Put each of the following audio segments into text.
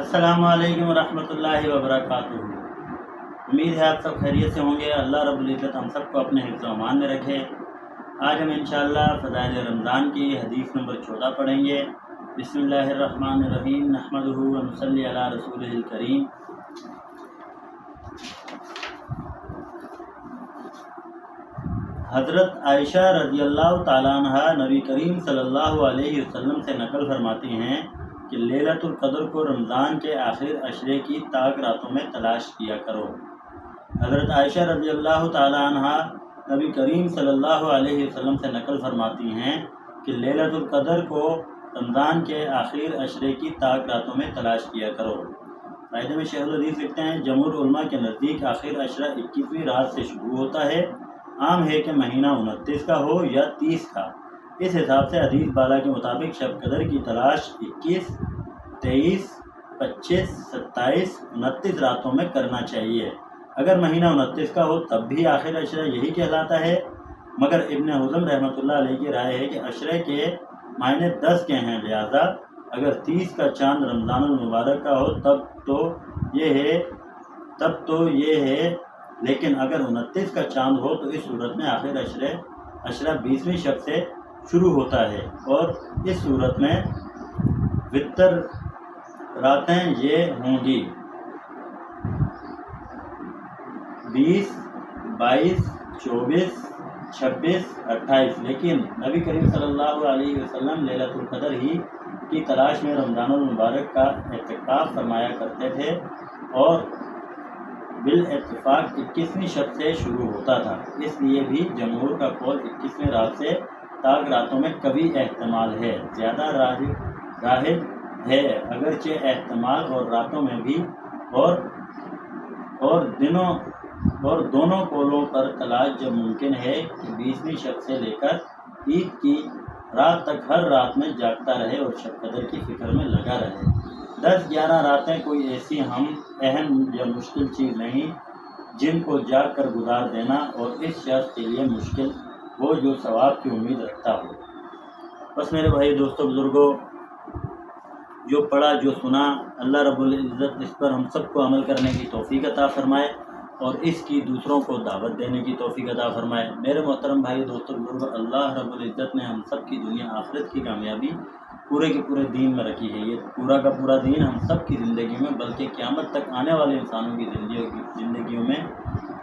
अस्सलामु अलैकुम वरहमतुल्लाहि वबरकातुहू। उम्मीद है आप सब खैरियत से होंगे। अल्लाह रब्बुल इज़्ज़त हम सबको अपने हिफ्ज़ व अमान में रखे। आज हम इंशाअल्लाह फ़ज़ाइल रमज़ान की हदीस नंबर 14 पढ़ेंगे। बिस्मिल्लाहिर्रहमानिर्रहीम नहमदुहु व नुसल्ली अला रसूलिहिल करीम। हज़रत आयशा रज़ियल्लाहु ताला अन्हा नबी करीम सल्लल्लाहु अलैहि वसल्लम से नकल फरमाती हैं कि लैलतुल क़द्र को रमज़ान के आखिर अशरे की ताक रातों में तलाश किया करो। हज़रत आयशा रज़ियल्लाहु ताला अन्हा नबी करीम सल्लल्लाहु अलैहि वसल्लम से नकल फरमाती हैं कि लैलतुल क़द्र को रमज़ान के आखिर अशरे की ताक रातों में तलाश किया करो। फ़ायदे में शेखुल हदीस लिखते हैं, जमहूर उलमा के नज़दीक आखिर अशरा 21वीं रात से शुरू होता है। आम है कि महीना 29 का हो या 30 का। इस हिसाब से हदीस बाला के मुताबिक शब कदर की तलाश 21, 23, 25, 27, 29 रातों में करना चाहिए। अगर महीना 29 का हो तब भी आखिर अशरा यही कहलाता है, मगर इब्न हुज़म रहमतुल्लाह अलैह की राय है कि अशरे के मायने 10 के हैं, लिहाजा अगर 30 का चांद रमज़ानुल मुबारक का हो तब तो ये है, लेकिन अगर 29 का चांद हो तो इस सूरत में आखिर अशरा 20वीं शब से शुरू होता है और इस सूरत में वितर रातें ये होंगी 20, 22, 24, 26, 28। लेकिन नबी करीम सल्लल्लाहु अलैहि वसल्लम लैलतुल क़द्र ही की तलाश में रमज़ानुल मुबारक का एहतिकाफ फरमाया करते थे और बिल इत्तिफाक 21वीं शब से शुरू होता था। इसलिए भी जमहूर का कौल 21वीं रात से ताक रातों में कभी एहतमाल है, ज़्यादा राहिब है, अगरचे एहतमाल और रातों में भी और दोनों कौलों पर तलाश जब मुमकिन है कि 20वीं शब से लेकर ईद की रात तक हर रात में जागता रहे और शब कदर की फिक्र में लगा रहे। 10-11 रातें कोई ऐसी अहम या मुश्किल चीज़ नहीं जिनको जाग कर गुजार देना और इस शख्स के लिए मुश्किल हो जो सवाब की उम्मीद रखता हो। बस मेरे भाई दोस्तों बुज़ुर्गों, जो पढ़ा जो सुना, अल्लाह रब्बुल इज़्ज़त इस पर हम सबको अमल करने की तौफ़ीक़ अता फ़रमाए और इसकी दूसरों को दावत देने की तौफ़ीक़ अता फ़रमाए। मेरे मोहतरम भाई दोस्तों बुज़ुर्गों, अल्लाह रब्बुल इज़्ज़त ने हम सब की दुनिया आखिरत की कामयाबी पूरे के पूरे दीन में रखी है। ये पूरा का पूरा दीन हम सब की ज़िंदगी में, बल्कि क़यामत तक आने वाले इंसानों की ज़िंदगियों में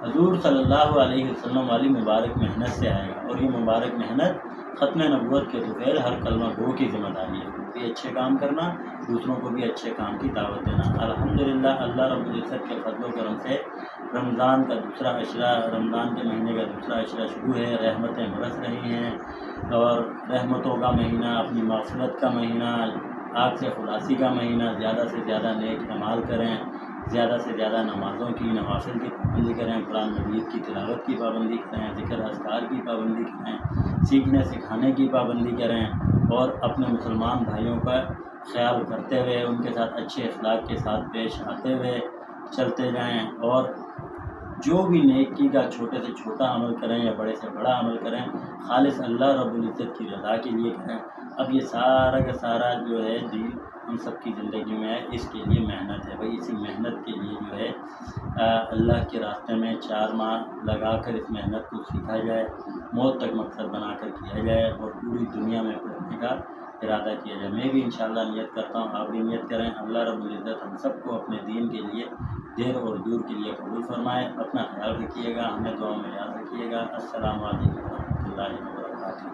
हज़ूर सल्लल्लाहु अलैहि वसल्लम वाली मुबारक मेहनत से आएगा। और ये मुबारक मेहनत ख़त्म नबूवत के तुफ़ैल हर कलमा गो की ज़िम्मेदारी है। भी अच्छे काम करना, दूसरों को भी अच्छे काम की दावत देना। अल्हम्दुलिल्लाह, अल्लाह रब्बुल इज़्ज़त के फ़ज़ल व करम से रमज़ान का दूसरा अशरा, रमज़ान के महीने का दूसरा अशरा शुरू है। रहमतें बरस रही हैं और रहमतों का महीना, अपनी मग़फ़िरत का महीना, आग से खुलासी का महीना। ज़्यादा से ज़्यादा नेक अमाल करें, ज़्यादा से ज़्यादा नमाज़ों की, नवाफ़िल की पाबंदी करें, कुरान मजीद की तिलावत की पाबंदी करें, ज़िक्र अज़कार की पाबंदी करें, सीखने सिखाने की पाबंदी करें और अपने मुसलमान भाइयों का ख्याल करते हुए उनके साथ अच्छे अखलाक के साथ पेश आते हुए चलते जाएं और जो भी नेकी का छोटे से छोटा अमल करें या बड़े से बड़ा अमल करें, खालिस अल्लाह रब्बुल इज़्ज़त की रज़ा के लिए करें। अब ये सारा का सारा जो है दीन हम सब की ज़िंदगी में है, इसके लिए मेहनत है भाई। इसी मेहनत के लिए जो है अल्लाह के रास्ते में 4 माह लगा कर इस मेहनत को सीखा जाए, मौत तक मकसद बना कर किया जाए और पूरी दुनिया में पढ़ने का इरादा किया जाए। मैं भी इंशाअल्लाह नियत करता हूँ, आप भी नियत करें। अल्लाह रब्बुल इज़्ज़त हम सबको अपने दीन के लिए देर और दूर के लिए कबूल फरमाए। अपना ख्याल रखिएगा, हमें दुआ में याद रखिएगा। अस्सलामु अलैकुम व रहमतुल्लाहि व बरकातुहू।